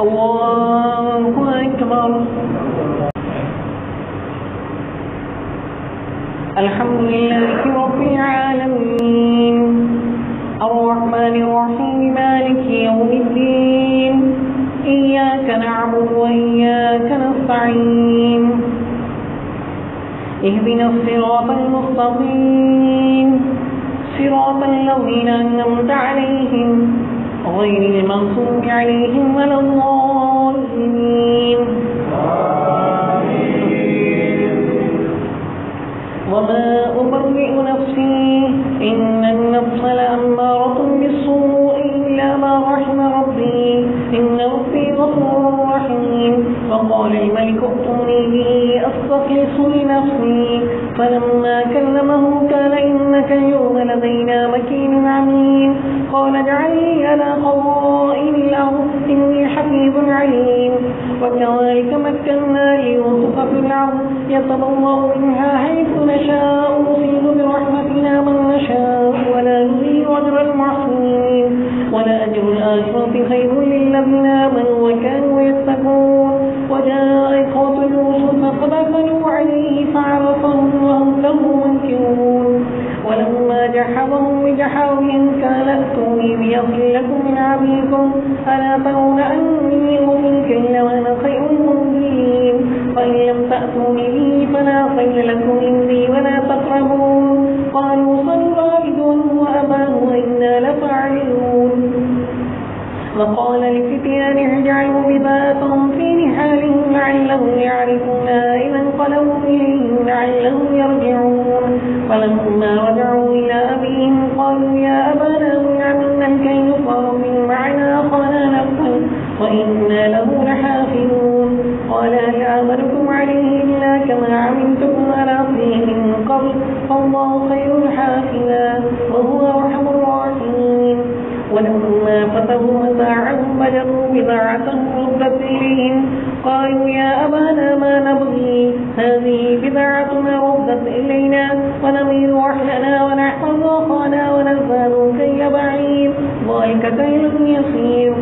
الله أكبر. الحمد لله رب العالمين الرحمن الرحيم مالك يوم الدين إياك نعبد وإياك نستعين اهدنا الصراط المستقيم صراط الذين أنعمت عليهم غير المغضوب عليهم ولا الضالين. وما أبرئ نفسي إن النفس لأمارة بالسوء إلا ما رحم ربي إن ربي غفور رحيم. وقال الملك ائتوني به أستخلص لنفسي فلما كلمه قال إنك اليوم لدينا مكين أمين. قال اجعلني على خزائن الأرض إني حفيظ عليم. وكذلك مكنا ليوسف في الأرض يتبوأ منها حيث نشاء نصيب برحمتنا من نشاء ولا نضيع أجر المحسنين ولأجر الآخرة خير للذين آمنوا وكانوا يتقون. وجاء إخوة يوسف فدخلوا عليه فعرفهم وهم له منكرون. ولما جحظهم بجحاظهم قال ائتوني بأخ لكم من أبيكم ألا ترون أني أوفي الكيل وأنا خير منزلين. فإن لم تأتوني به فلا خير لكم عندي ولا تقربون. قالوا صلوائدون وأباه وإنا لفاعلون. وقال لفتيانه اجعلوا بضاعتهم في رحالهم لعلهم يعرفونها إذا انقلبوا إليهم لعلهم يرجعون. فلما رجعوا إلى أبيهم قالوا يا أبانا منع منا الكيل فارسل معنا أخانا نقتل وإنا له لحافظون. قال هل آمنكم عليه إلا كما عملتكم على أخيه من قبل فالله خير حافظا وهو أرحم الراحمين. ولما فتحوا متاعهم وجدوا بضاعتهم ردت إليهم قالوا يا أبانا ما نبغي هذه بضاعتنا ردت إلينا ونميل أهلنا ونحفظ أخانا ونزداد كيل بعير ذلك كيل يسير.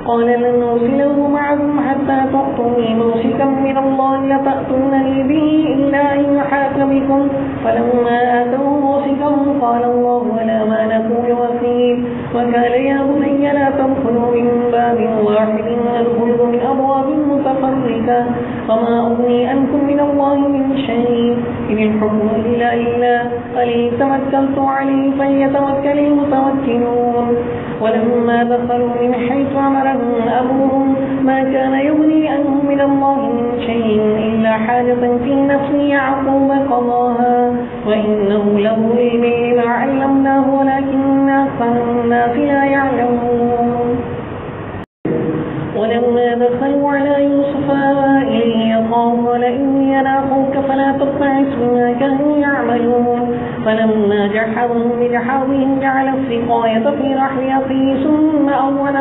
قال لن نرسله معكم حتى تعطوني موثقا من الله لتأتونني به إلا أن يحاط بكم. فلما آتوا موثقهم قال الله على ما نقول وكيل. وقال يا بني لا تدخلوا من باب واحد وادخلوا من أبواب متفرقة فما أغني عنكم من الله من شيء إن الحكم إلا لله عليه توكلت عليه فليتوكل المتوكلون. ولما دخلوا من حيث أمرهم أبوهم ما كان يغني عنهم من الله من شيء إلا حاجة في نفس يعقوب قضاها وإنه له علم لما علمناه ولكن أكثر الناس لا يعلمون. ولما دخلوا على يوسف إليه قال إني أخوك فلا تبتئس بما كانوا يعملون. فلما جحظهم بجحاظهم جعل السقاية في رحل أخيه ثم أول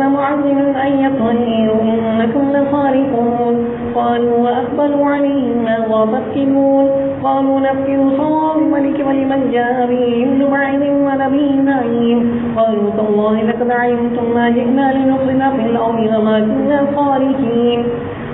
مؤذن أيتها العير إنكم لصارقون. قالوا وأقبلوا عليهم ماذا تفقدون قالوا نفقد صواب الملك ولمن جاء به ابن بعيد ونبي نعيم. قالوا تالله لقد علمتم ما جئنا لنفسد في الأرض وما كنا صارخين.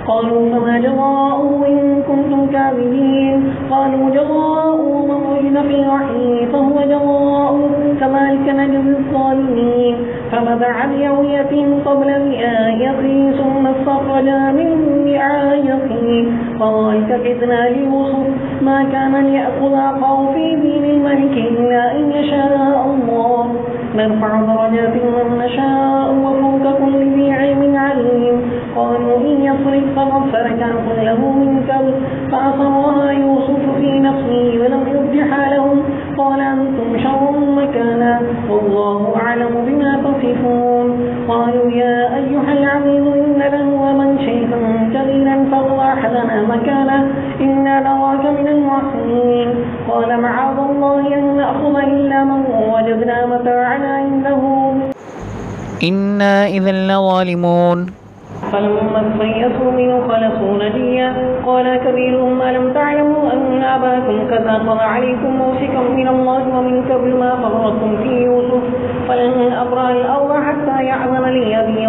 قالوا فما جزاؤه إن كنتم كاذبين. قالوا جزاؤه من وجد في رحله فهو جزاؤه كذلك نجزي الظالمين. فبدع بأوعيتهم قبل وعاء أخيه ثم استخرجا من وعاء أخيه فذلك كدنا ليوسف ما كان ليأخذ أخاه في دين الملك إلا أن يشاء الله نرفع درجات من نشاء وفوق كل ذي علم عليم. قالوا إن يسرق فقد سرق أخ له من قبل فأسرها يوسف في نفسه ولم يبدها لهم قال أنتم شر مكانا والله أعلم بما تصفون. قالوا يا أيها العزيز إن له ومن شيئا كبيرا فاغفر لنا مكانه إنا نراك من المحسنين. قال معاذ الله أن نأخذ إلا من وجدنا متاعنا عنده إنا إذا لظالمون. فلما استيئسوا منه خلصوا نجيا قال كبيرهم ألم تعلموا أن أباكم قد أخذ عليكم موثقا من الله ومن قبل ما فرطتم في يوسف فلن أبرأ الأرض حتى يعلم لي أبي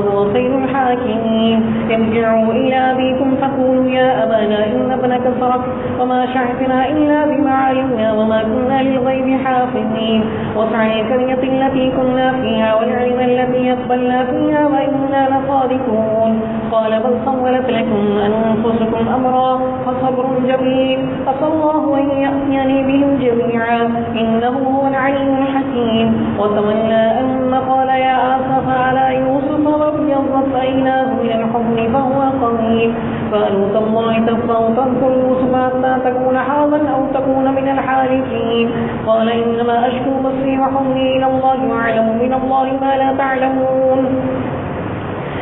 وهو خير الحاكمين. ارجعوا إلى أبيكم فقولوا يا أبانا إن ابنك سرق وما شعرنا إلا بما علمنا وما كنا للغيب حافظين. واسع القرية التي كنا فيها والعين التي أقبلنا فيها وإنا لصادقون. قال بل سولت لكم أنفسكم أمرا فصبر جميل عسى الله أن يأتيني بهم جميعا إنه هو العليم الحكيم. وتولى أن قال يا آسف على يوسف وابيضت عيناه من الحزن فهو قريب. قالوا تالله تفتأ تذكر يوسف حتى تكون حرضا أو تكون من الحالفين. قال إنما أشكو بثي وحزني إلى الله وأعلم من الله ما لا تعلمون.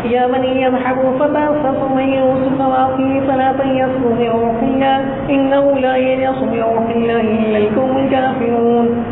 يا بني اذهبوا فتأسسوا من يوسف وأخيه فلا تيأسوا من روح الله إنه لا ييأس من روح الله إلا القوم الكافرون.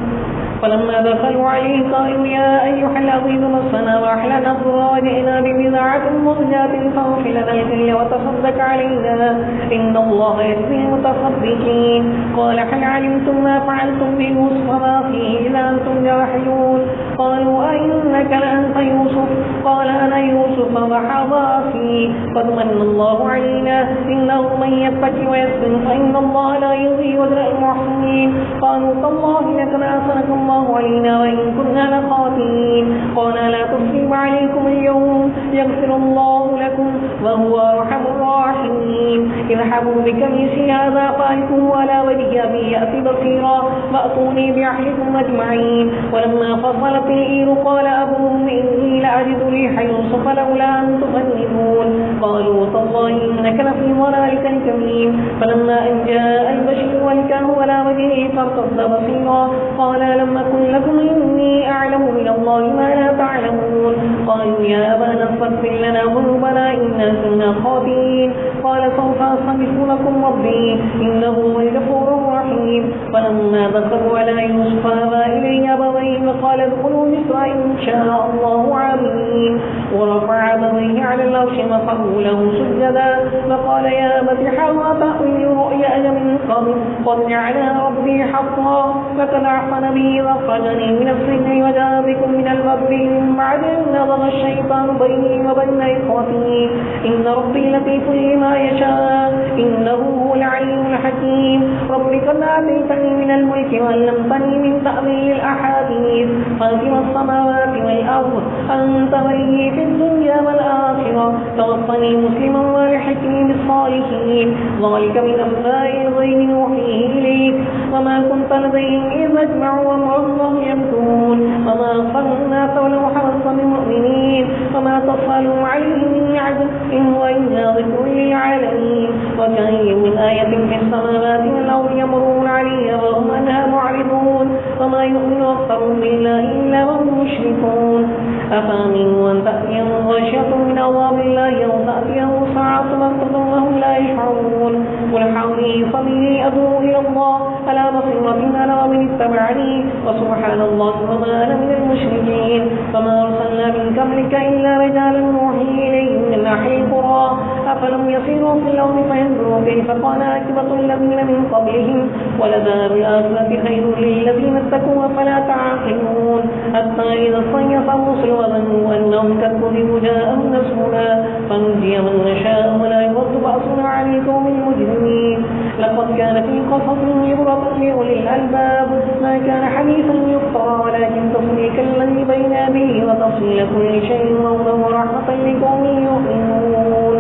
فلما دخلوا عليه قالوا يا أيها العزيز مسنا وأهلنا الضر وجئنا ببضاعة مزجاة فاغفر لنا الكيل وتصدق علينا إن الله يجزي المتصدقين. قال هل علمتم ما فعلتم بيوسف وأخيه إذا أنتم جاحدون؟ قالوا أئنك لأنت يوسف؟ قال أنا يوسف وهذا أخي قد من الله علينا إنه من يتق ويصبر فإن الله لا يضيع أجر المحسنين. قالوا تالله لقد أحسنك الله علينا وإن كنا لخاطئين. قال لا تثريب عليكم اليوم يغفر الله لكم وهو أرحم الراحمين. اذهبوا بقميصي هذا فألقوه على وجه أبي يأت بصيرا وأتوني بأهلكم أجمعين. ولما فصلت العير قال أبوهم إني لأجد ريح يوسف لولا أن تفندون. قالوا تالله إنك لفي ضلالك الكريم. فلما أن جاء البشير والكاه على وجهه فارتد بصيرا قال لم أكن لكم إني أعلم من الله ما لا تعلمون. قالوا يا أبانا استغفر لنا ذنوبنا إنا كنا خاطئين. قال سوف أستغفر لكم ربي إنه هو الغفور الرحيم. فلما دخلوا على يوسف آوى إليه أبويه وقال ادخلوا مصر إن شاء الله آمين. ورفع أبويه على العرش وخروا له سجدا وقال يا أبت هذا تأويل رؤياي من قبل قد جعلها ربي حقا فقد أحسن بي وأخرجني من السجن وجاء بكم من الغد من بعد أن نزغ الشيطان بيني وبين إخوتي إن ربي لطيف لما يشاء إنه هو العليم الحكيم. رب قد آتيتني من الملك وعلمتني من تأويل الأحاديث فاطر السماوات والأرض أنت ولي في الدنيا والآخرة توفني مسلما والحقني بالصالحين. ذلك من أنباء الغيب نوحيه إليك وما كنت لديهم إذ أجمعوا أمرهم يمكرون وما أرسلنا الناس ولو حرصت بمؤمنين وما تصلوا عليه من عجل إن هو إلا ذكر للعالمين. وكأي من آية في السماوات والأرض يمرون عليها وهم عنها معرضون وما يؤمن أكثرهم بالله إلا وهم مشركون. أفامنوا أن تأتيهم غاشية من عذاب الله أو تأتيهم ساعة بغتة وهم لا يشعرون. قل حولي سبيلي أدعو إلى الله على بصيرة أنا ومن اتبعني وسبحان الله وما أنا من المشركين. فما أرسلنا من قبلك إلا رجالا نوحي إليهم من أهل القرى أفلم يسيروا في الأرض فينظروا كيف كان عاقبة الذين من قبلهم ولدار الآخرة خير للذين اتقوا أفلا تعقلون. حتى إذا استيأس الرسل وظنوا أنهم كذبوا جاءهم نصرنا فنجي من نشاء ولا يرد بأسنا عن القوم المجرمين. لقد كان في قصصهم عبرة لأولي الألباب ما كان حديثا يفترى ولكن تصديق الذي بين يديه وتفصيل كل شيء وهدى ورحمة لقوم يؤمنون.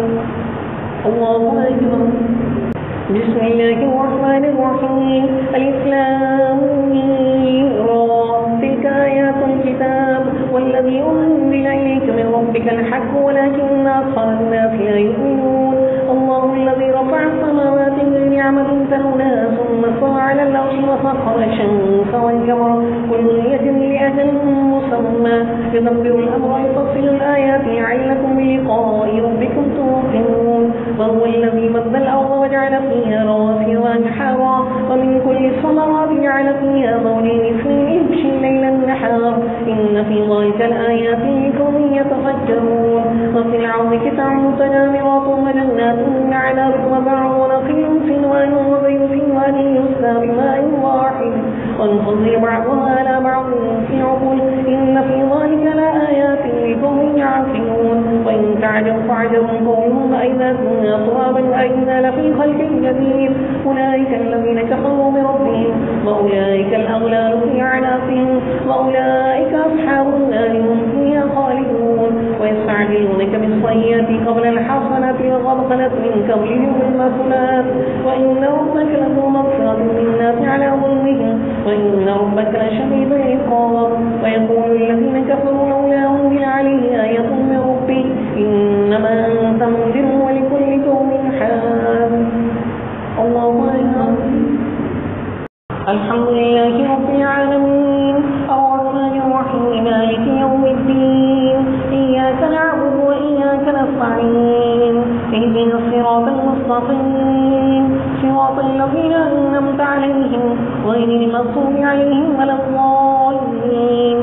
الله أكبر. بسم الله الرحمن الرحيم. الإسلام تلك آيات الكتاب والذي أنزل إليك من ربك الحق ولكن أكثر الناس لا يؤمنون. الله الذي رفع السماوات بغير عمد ترونها ثم استوى على العرش وسخر الشمس والقمر كل يجري لأجل مسمى يدبر الأمر يفصل الآيات لعلكم بلقاء ربكم توقنون. وهو الذي مد الأرض وجعل فيها رواسي وأنحارا ومن كل الثمرات جعل فيها زوجين اثنين يغشي الليل النهار إن في ذلك الآيات لقوم يتفكرون. وفي الأرض قطع متجاورات وجنات من أعناب وزرع ونخيل صنوان وغير صنوان يسقى بماء واحد ونفضل بعضها على بعض في عقول إن في ذلك لآيات لقوم يعقلون. السيئة قبل الحسنة وقد خلت من قبلهم المثلات وإن ربك لذو مغفرة للناس على ظلمهم وإن ربك لشديد العقاب ويقول الذين كفروا لولا أنزل عليه آية من ربه إنما أنت منذر ولكل قوم حاد. الله أكبر. الحمد لله رب العالمين الرحمن الرحيم مالك يوم الدين إياك نعبد وإياك نستعين اهدنا الصراط المستقيم صراط الذين أنعمت عليهم غير المغضوب عليهم ولا الضالين.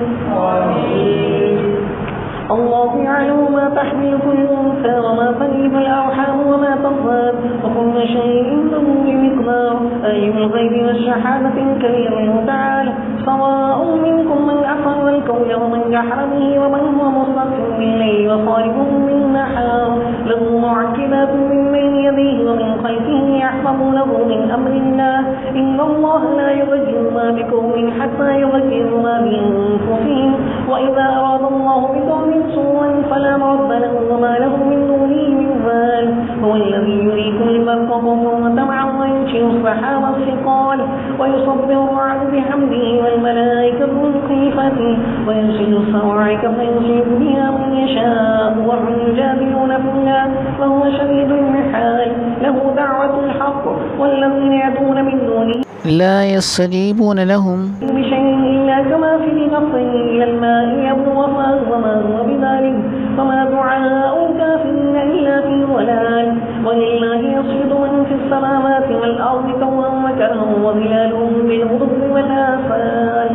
الله يعلم ما تحمل كل أنثى وما تغيب الأرحام وما تزداد وكل شيء عنده بمقدار عالم الغيب والشهادة الكبير المتعال سواء منكم من أسر القول ومن جهر به ومن هو مستكبر بالليل وخارج بالنهار له معقبات من بين يديه ومن خلفه يحفظونه من أمر الله إن الله لا يغير ما بقوم حتى يغيروا ما بأنفسهم وإذا أراد الله بقوم سوءا فلا مرد له وما له من دونه من وال هو الذي يريكم البرق ضرا معا وينشئ السحاب الثقال ويصبر الرعد بحمده والملائكة من خيفته ويرسل الصواعق فيصيب بها من يشاء وهم يجادلون في الله وهو شديد المحال له دعوة الحق والذين يدعون من دونه لا يستجيبون لهم بشيء إلا كما في نفسه إلى الماء يبلغ وما هو بذلك فما دعاء الكافرين إلا في ضلال ولله يصعد من في السماوات والأرض طوعا وكرها وظلالهم بالغدو والآصال.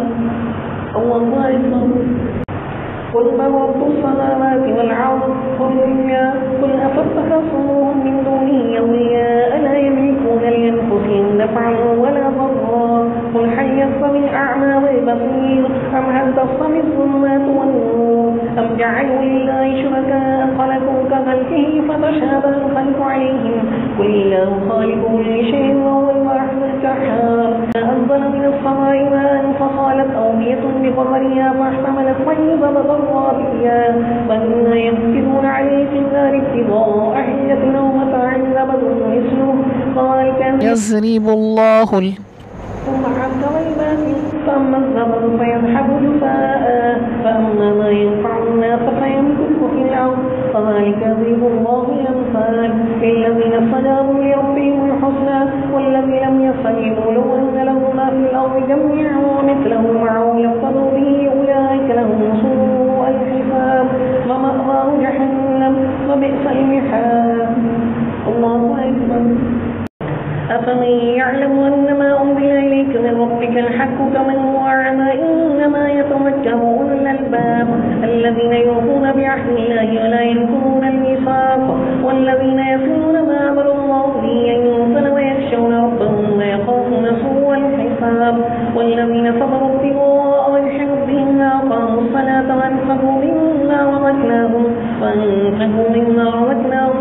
الله أكبر. قل من رب السماوات والأرض قل الله قل أفاتخذتموهم من دونه أولياء لا يملكون لأنفسهم نفعا ولا ضرا قل هل يستوي الأعمى والبصير أم هل تستوي الظلمات والنور أم جعلوا لله شركاء خلقوا كخلقه فتشابه الخلق عليهم قل الله خالق كل شيء وهو الواحد القهار أنزل من السماء ماء فصالت أودية بقدرها فاحتملت طيب رابيا وإن ينكرون عليه في النار ابتغاء حية أو متاع زبد مثله ذلك يضرب الله ثم عبد الباطل فأما الزبد فيذهب جفاء فأما ما ينفع الناس فيمكث في الأرض كذلك يضرب الله الأمثال للذين استجابوا لربهم الحسنى والذين لم يستجيبوا لو أن لهم ما في الأرض جميعا ومثله معه يفتدوا به أولئك لهم سوء الحساب ومأواه جهنم وبئس المحاب. الله أكبر. أفمن يعلم أن ما أنزل إليك من ربك الحق كمن هو أعمى إنما يتذكر أولو الألباب الذين يوفون بعهد الله ولا ينقضون الميثاق والذين يصلون ما أمر الله به أن يوصل ويخشون ربهم ويخافون سوء الحساب والذين صبروا ابتغاء وجه ربهم وأقاموا الصلاة وأنفقوا مما رزقناهم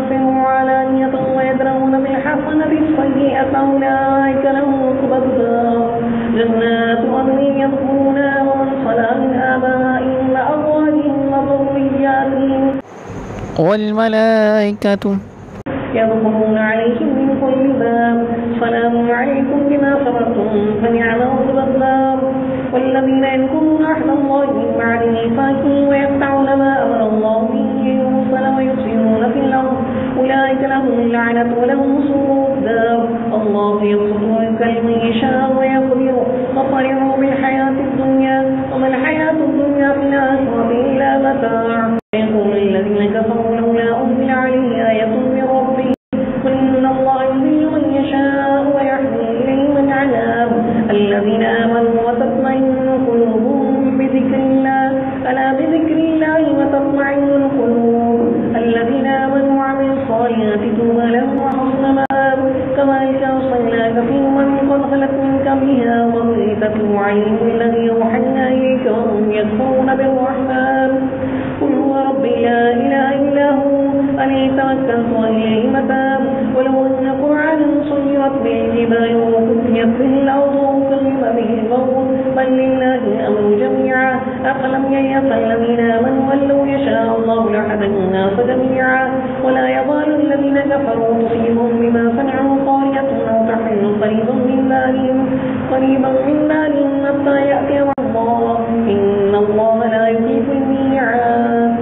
سرا وعلانية ويدرؤون بالحسنة السيئة أولئك لهم عقبى الدار جنات عدن يدخلونها ومن صلى من آبائهم وأزواجهم وذرياتهم والملائكة يدخلون عليهم من كل باب سلام عليكم بما صبرتم فنعم عقبى الدار والذين ينكرون عهد الله من بعد ميثاقه ويقطعون ما أمر الله به يوصل ويفسدون في الأرض أولئك لهم اللعنة ولهم سوء الدار الله يبسط رزقه من يشاء ويقدر وفرحوا بالحياة الدنيا وما الحياة الدنيا في الآخرة إلا متاع يقول الذين كفروا لولا أنزل عليه آية من ربه قل إن الله يضل من يشاء ويهدي إليه من عناب الذين آمنوا وتطمئن قلوبهم بذكر الله ألا بذكر الله وتطمئن القلوب الذين آمنوا وعملوا الصالحات طوبى لهم وحسن مآب كذلك أرسلناك في أمم قد خلت من قبلها ومن تتلو عليهم الذي أوحينا إليك وهم يكفرون بالرحمن قل هو ربي لا إله إلا هو عليه توكلت وإليه متاب ولو أن قرآنا سيرت به الجبال وقطعت به الأرض وكلم به الموت بل لله الأمر جميعا أفلم ييأس الناس الذين آمنوا أن لو يشاء الله لهدى الناس جميعا ولا يزال الذين كفروا تصيبهم بما صنعوا قارية أو تحل قريبا من دارهم حتى يأتي الله إن الله لا يخلف الميعاد.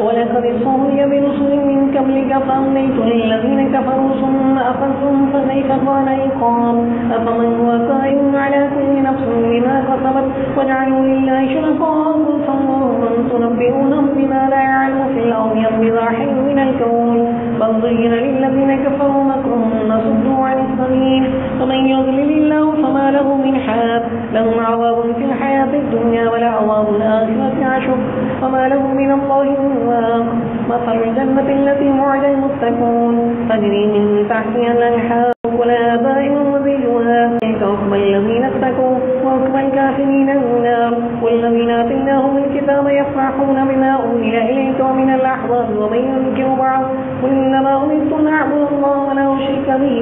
ولقد استهزئ برسل من قبلك فأمليت للذين كفروا ثم أخذتهم فكيف كان عقاب. أفمن هو قائم على كل نفس بما كسبت وجعلوا لله شركاء قل فالله تنبئونهم بما لا يعلم في الأرض بظاهر من الكون بل زين للذين كفروا مكرهم صدوا عن السبيل ومن يضلل الله فما له من حاد لهم عذاب في الحياة الدنيا ولعذاب الآخرة أشق وما له من الله من واق. مثل الجنة التي وعد المتقون تجري من تحتها الأنهار والآباء وذريها تلك عقبى الذين اتقوا وعقبى الكافرين النار. والذين آتيناهم الكتاب يفرحون بما أنزل إليك ومن الأحزاب ومن ينكر بعض قل إنما أمرت أن أعبد الله ولا أشرك به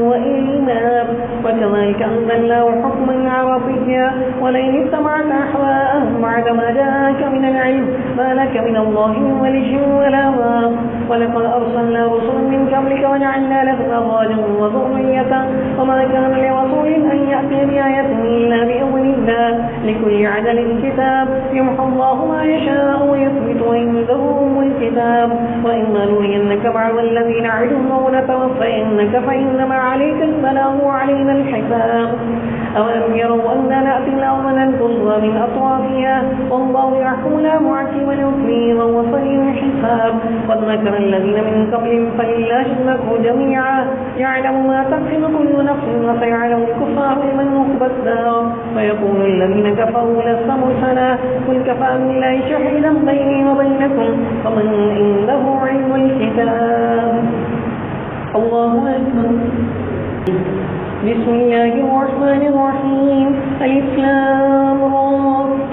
وإناب وكذلك أنزلناه حكما عربيا ولئن اتبعت أهواءهم بعد ما جاءك من العلم ما لك من الله من ولي ولا واق. ولقد أرسلنا رسلا من قبلك وجعلنا لهم أزواجا وذرية وما كان لرسول أن يأتي بآية إلا بإذن الله لكل عدل كتاب يمحو الله ما يشاء ويثبت وعنده أم الكتاب. وإما نرينك بعض الذين نعدهم أو نتوفينك فإنما عليك البلاغ وعلينا الحساب. أولم يروا أننا نأتي الأرض ننقضها من أطرافها والله يحكم لا معقب لحكمه وهو سريع الحساب. قد مكر الذين من قبلهم فلله المكر جميعا يعلم ما تكسب كل نفس وسيعلم الكفار لمن عقبى الدار ويقول الذين كفروا لست مرسلا قل كفى بالله شهيدا بيني وبينكم ومن عنده علم الكتاب. الله أكبر. بسم الله الرحمن الرحيم. الإسلام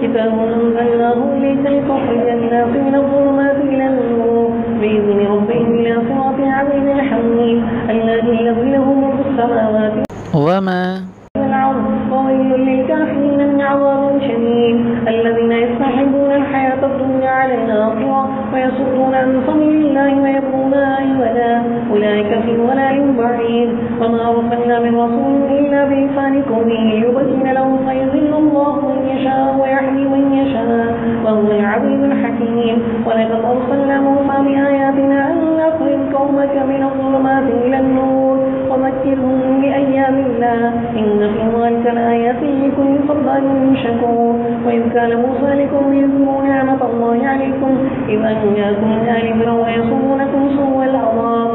كتاب أنزلناه إليك لتخرج الناس من الظلمات إلى النور بإذن ربهم إلى صراط العزيز الحميد الذي له ملك السماوات وما والأرض وويل للكافرين من عذاب شديد الذين يستحبون الحياة الدنيا على الآخرة ويصدون عن سبيل الله ويبغونها عوجا أولئك في ضلال بعيد. وما أرسلنا من رسول إلا بلسان قومه ليبين لهم فيضل الله من يشاء ويهدي من يشاء وهو العزيز الحكيم. ولقد أرسلنا موسى بآياتنا أن أخرج قومك من الظلمات إلى النور وذكرهم بأيام الله إن في ذلك لآيات لكل صبار شكور. وإذ قال موسى لقومه اذكروا نعمة الله عليكم إذ أنجاكم من آل فرعون يصومونكم سوء العذاب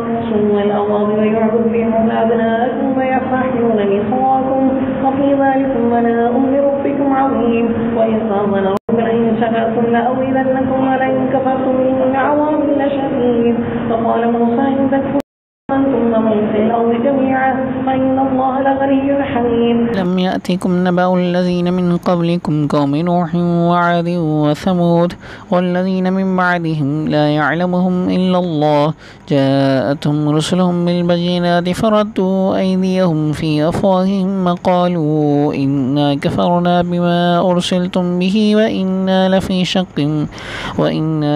ويعذبون أبناءكم ويستحيون نساءكم وفي ذلكم بلاء من ربكم عظيم. وإذ أذن ربك لئن شكرتم لأزيدنكم ولئن كفرتم إن عذابي لشديد. وقال موسى إن تكفروا أنتم ومن في الأرض جميعا فإن الله لغني حميد. لم يأتكم نبأ الذين من قبلكم قوم نوح وعاد وثمود والذين من بعدهم لا يعلمهم إلا الله جاءتهم رسلهم بالبينات فردوا أيديهم في أفواههم وقالوا إنا كفرنا بما أرسلتم به وإنا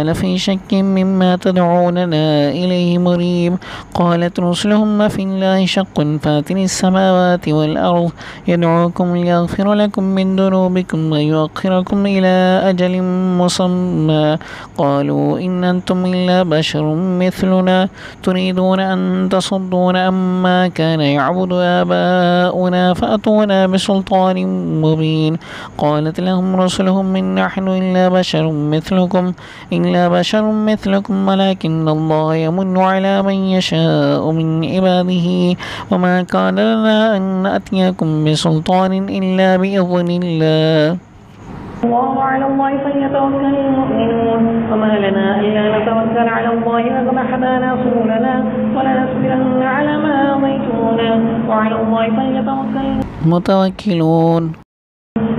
لفي شك مما تدعوننا إليه مريب. قالت رسلهم في الله شق فاتر السماوات والأرض يدعوكم ليغفر لكم من ذنوبكم ويؤخركم إلى أجل مسمى قالوا إن أنتم إلا بشر مثلنا تريدون أن تصدون عما كان يعبد آباؤنا فأتونا بسلطان مبين. قالت لهم رسلهم إن نحن إلا بشر مثلكم ولكن الله يمن على من يشاء من عباده وما كان لنا أن نأتيكم بسلطان إلا بإذن الله. وعلى الله فليتوكل المؤمنون. وما لنا ألا نتوكل على الله وقد هدانا سبلنا ولنصبرن على ما آذيتمونا وعلى الله فليتوكل متوكلون.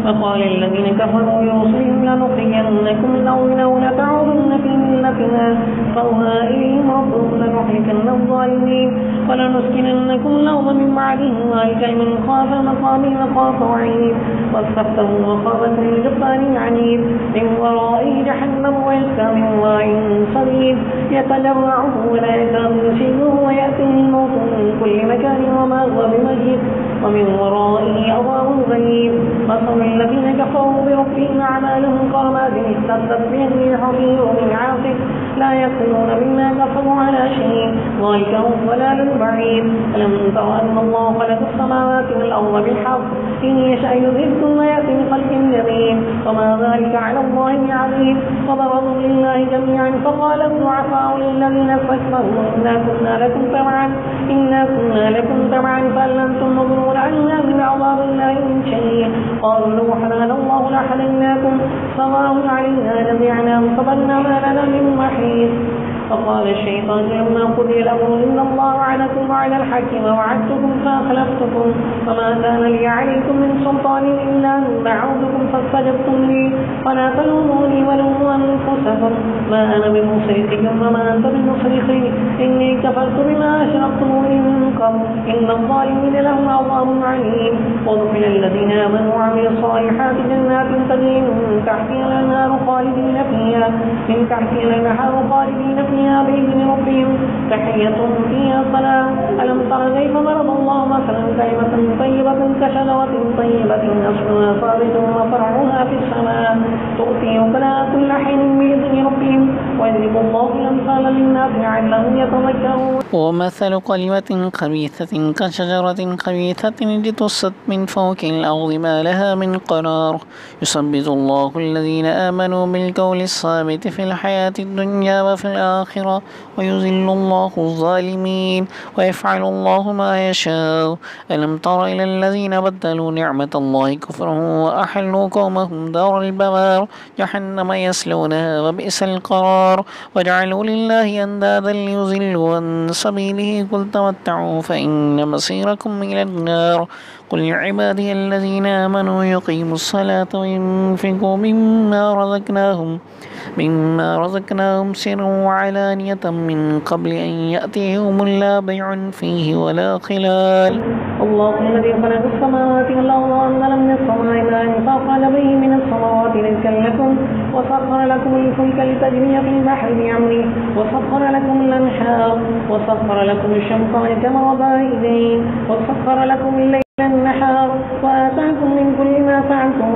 وقال الذين كفروا لرسلهم لنخرجنكم من أرضنا ولتعودن في ملتنا فأوحى إليهم ربهم لنهلكن الظالمين ولنسكننكم الأرض من بعدهم ذلك لمن خاف مقامي وخاف وعيد. واستفتحوا وخاب كل جبار عنيد من ورائه جهنم ويسقى من ماء صديد يتجرعه ولا يكاد يصيبه ويأتيه الموت من كل مكان وما هو بميت ومن ورائه عذاب غليظ مثل الذين كفروا بربهم أعمالهم كرماد اشتدت به الريح في يوم عاصف لا يقدرون مما كفروا على شيء ذلك هو الضلال البعيد ألم تر أن الله خلق السماوات والأرض بالحق إن يشأ يذهبكم ويأتي بخلق جديد وما ذلك على الله بعزيز وبرزوا لله جميعا فقال الضعفاء للذين استكبروا إنا كنا لكم تبعا فهل أنتم مغنون عنا من عذاب الله من شيء قالوا لو حلنا الله لحللناكم سواء علينا جميعا صبرنا ما لنا من محيص فقال الشيطان لما قضي الأمر إن الله وعدكم وعد الحق ووعدتكم فأخلفتكم فما كان لي عليكم من سلطان إلا أن دعوتكم فاستجبتم لي فلا تلوموني ولوموا أنفسكم ما أنا بمصرخكم وما أنت بمصرخي إني كفرت بما أشركتموني من قبل إن الظالمين لهم عذاب عليم وادخل الذين آمنوا وعملوا الصالحات جنات تجري من تحتها الأنهار خالدين فيها بإذن ربهم تحيتهم فيها سلام ألم تر كيف ضرب الله مثلا كلمة طيبة كشجرة طيبة أصلها ثابت وفرعها في السماء تؤتي أكلها كل حين بإذن ربهم ويضرب الله الأمثال للناس لعلهم يتذكرون. ومثل كلمة خبيثة كشجرة خبيثة اجتثت من فوق الأرض ما لها من قرار يثبت الله الذين آمنوا بالقول الثابت في الحياة الدنيا وفي الآخرة ويذل الله الظالمين ويفعل الله ما يشاء. ألم تر إلى الذين بدلوا نعمة الله كفرا وأحلوا قومهم دار البوار جهنم يصلونها وبئس القرار وجعلوا لله أندادا ليضلوا عن سبيله قل تمتعوا فإن مصيركم إلى النار قل لعبادي الذين آمنوا يقيموا الصلاة وينفقوا مما رزقناهم سرا وعلانية من قبل أن يأتيهم لا بيع فيه ولا خلال. الله الذي خلق السماوات والأرض وأنزل من السماء ماء فأخرج به من الثمرات رزقا لكم وسخر لكم الفلك لتجري في البحر بأمره وسخر لكم الأنهار وسخر لكم الشمس والقمر دائبين وسخر لكم الليل النهار وآتاكم من كل ما فعلتم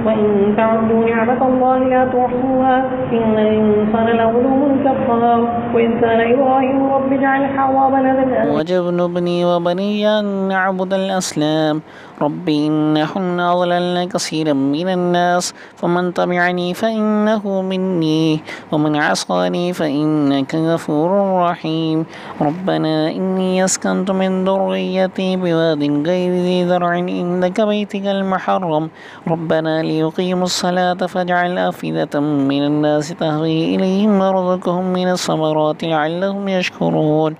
وإن تعدوا نعمة الله لا تحصوها إن الإنسان لظلوم كفار وإذ قال إبراهيم رب اجعل هذا بلدا وجنبني وبني أن نعبد الأصنام رب إنهن أضللن كثيرا من الناس فمن تبعني فإنه مني ومن عصاني فإنك غفور رحيم. ربنا إني أسكنت من ذريتي بواد غير ذي زرع عندك بيتك المحرم ربنا ليقيموا الصلاة فاجعل أفئدة من الناس تهوي إليهم وارزقهم من الثمرات لعلهم يشكرون.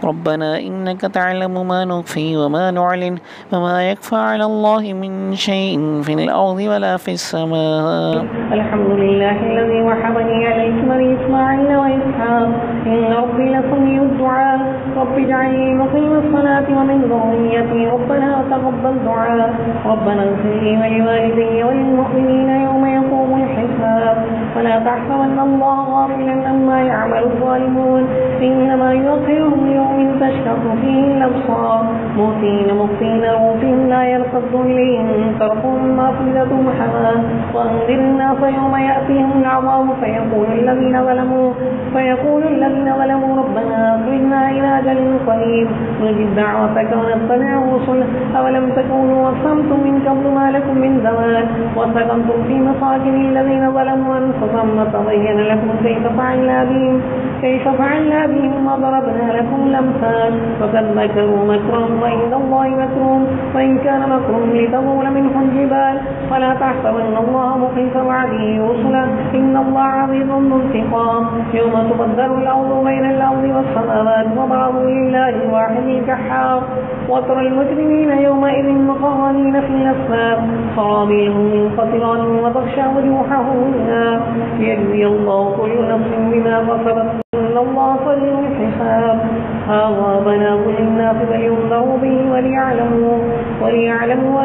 ربنا إنك تعلم ما نخفي وما نعلن وما يخفى على الله من شيء في الأرض ولا في السماء. الحمد لله الذي وهبني على الكبر إسماعيل وإسحاق إن ربي لسميع الدعاء رب اجعلني مقيم الصلاة ومن ذريتي ربنا تقبل دعاء ربنا اغفر لي ولوالدي وللمؤمنين يوم يقوم الحساب ولا تحسبن الله غافلا عما يعمل الظالمون إنما يؤخرهم ليوم تشخص فيه الأبصار مهطعين رؤوسهم لا يرتد إليهم طرفهم أفئدتهم حواء وأنذر الناس يوم يأتيهم العذاب فيقول الذين ظلموا ربنا أخرجنا إلى أجل قريب نجب دعوتك ونتبع الرسل أولم تكونوا أقسمتم من قبل ما لكم من زمان وسكنتم في مساكن الذين ظلموا أنفسهم وتبين لكم كيف فعلنا بهم وضربنا لكم الأمثال وقد مكروا مكرهم وعند الله مكرهم وإن كان مكرهم لتزول منه الجبال فلا تحسبن الله مخلف وعده رسله إن الله عزيز ذو انتقام يوم تبدل الأرض بين الأرض والسماوات وبرزوا لله الواحد القهار وترى المجرمين يومئذ مقرنين في الأصفاد سرابيلهم من قطران وتغشى وجوههم النار ليجزي الله كل نفس بما كسبت إن الله سريع الحساب هذا بلاغ للناس فلينذروا به وليعلموا